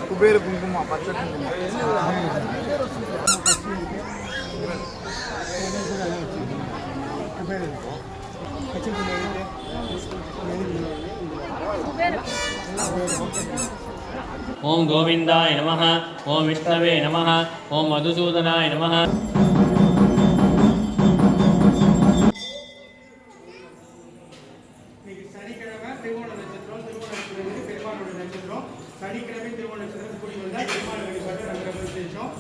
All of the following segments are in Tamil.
కుబేర కుంకుమ పచ్చ ओम गोविंदाय नमः। ओम विष्णवे नमः। ओम मधुसूदनाय नमः। சனிக்கிழமை திருவோண நட்சத்திரம் பெருமாளோட நட்சத்திரம் சனிக்கிழமை திருவோண நட்சத்திரம் கூடி வந்தால் பெருமாள் வழிபாட்டு ரொம்ப விசேஷம்.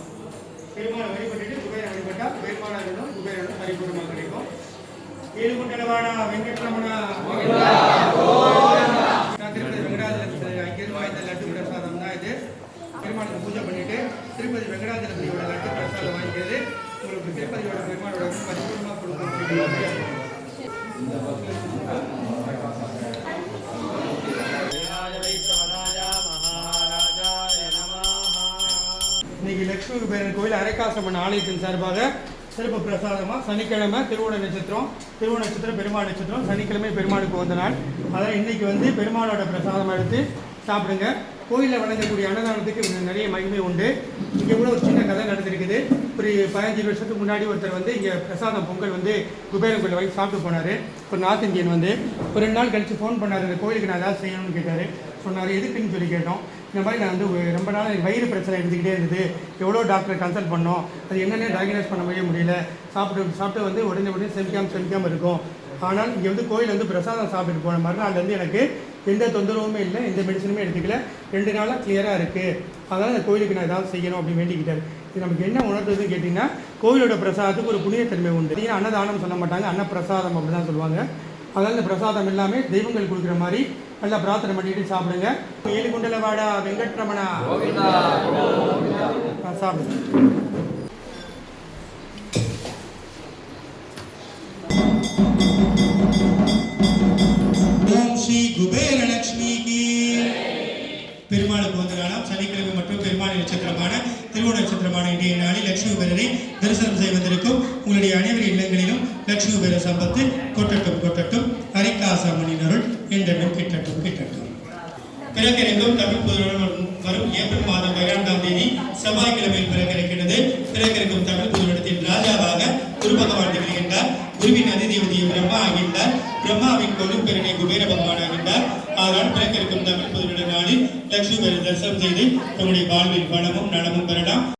பெருமாளை வழிபட்டுட்டு குபேரன் வழிபட்டால் பெருமாளும் குபேரனும் பரிபூர்ணமாக கிடைக்கும். ஏழுகுண்டலவாடா வெங்கட்ரமணா திருப்பதி வெங்கடாஜலபதி அங்கிருந்து வாய்ந்த லட்டு பிரசாதம் தான் இது. பெருமாளுக்கு பூஜை பண்ணிட்டு திருப்பதி வெங்கடாஜலபதியோட லட்டு பிரசாதம் வாங்கிக்கிறது உங்களுக்கு திருப்பதியோட பெருமாளோட பரிபூர்ணமாக கொடுக்க. இன்னைக்கு லட்சுமி குபேரன் கோவில் அரைக்காசம்மன் ஆலயத்தின் சார்பாக சிறப்பு பிரசாதமாக சனிக்கிழமை திருவோண நட்சத்திரம் பெருமாள் நட்சத்திரம் சனிக்கிழமை பெருமாளுக்கு வந்த நாள். அதனால் இன்றைக்கி வந்து பெருமாளோட பிரசாதம் எடுத்து சாப்பிடுங்க. கோயிலில் வழங்கக்கூடிய அன்னதானத்துக்கு நிறைய மகிமை உண்டு. இங்கே கூட ஒரு சின்ன கதை நடந்திருக்குது. ஒரு 15 வருஷத்துக்கு முன்னாடி ஒருத்தர் வந்து இங்கே பிரசாதம் பொங்கல் வந்து குபேரன் கோயிலில் வாங்கி சாப்பிட்டு போனார். ஒரு நார்த் இந்தியன் வந்து ஒரு 2 நாள் கழித்து ஃபோன் பண்ணார், இந்த கோயிலுக்கு நான் ஏதாவது செய்யணும்னு கேட்டார். சொன்னார், எதுக்குன்னு சொல்லி கேட்டோம். இந்த மாதிரி நான் வந்து ரொம்ப நாள் எனக்கு வயிறு பிரச்சனை எடுத்துக்கிட்டே இருந்தது, எவ்வளோ டாக்டரை கன்சல்ட் பண்ணோம், அது என்னென்ன டயக்னைஸ் பண்ண முடியல, சாப்பிட்டு வந்து உடனே செமிக்காமல் இருக்கும். ஆனால் இங்கே வந்து கோயில் வந்து பிரசாதம் சாப்பிட்டு போன மறுநாள்லேருந்து எனக்கு எந்த தொந்தரவுமே இல்லை, எந்த மெடிசனுமே எடுத்துக்கல, 2 நாளாக கிளியராக இருக்குது. அதனால் இந்த கோயிலுக்கு நான் ஏதாவது செய்யணும் அப்படின்னு வேண்டிக்கிட்டார். இது நமக்கு என்ன உணர்றதுன்னு கேட்டிங்கன்னா, கோயிலோட பிரசாதத்துக்கு ஒரு புண்ணியத்தன்மை உண்டு. ஏன்னா அன்னதானம் சொல்ல மாட்டாங்க, அன்னப்பிரசாதம் அப்படி தான் சொல்லுவாங்க. அதனால் இந்த பிரசாதம் எல்லாமே தெய்வங்கள் கொடுக்குற மாதிரி நல்லா பிரார்த்தனை பண்ணிட்டு சாப்பிடுங்க. ஏழுகுண்டலவாடா வெங்கட்ரமணா சாப்பிடுங்க. ஓம் ஸ்ரீ குபேர லட்சுமிக்கு. பெருமாளுக்கு வந்த காலம் சனிக்கிழமை மற்றும் பெருமாள் நட்சத்திரமான திருவோண நட்சத்திரமான இன்றைய நாளில் லட்சுமி குபேரரை தரிசனம் செய்வதற்கும் உங்களுடைய அனைவரின் இல்லங்களிலும் லட்சுமி குபேர சம்பத்து கொட்டட்டும் அரிக்காசம்மனின் அருள் என்றென்றும் கிட்டட்டும். பிறக்கிருக்கும் தமிழ் புதுவருடம் வரும் ஏப்ரல் மாதம் 12ஆம் தேதி செவ்வாய்க்கிழமையில் பிறக்கிருக்கிறது. பிறக்கிருக்கும் தமிழ் புதுவருடத்தின் ராஜாவாக குரு பகவான் திகழ்கின்றார். குருவின் அதிதேவதி பிரம்மா ஆகின்றார். பிரம்மாவின் கொழுப்பெருணை குபேர பகவான் ஆகின்றார். அதனால் பிறக்கிருக்கும் தமிழ் புதுவருட நாளில் லட்சுமி குபேர தரிசனம் செய்து நம்முடைய வாழ்வில் வளமும் நலமும் பெறலாம்.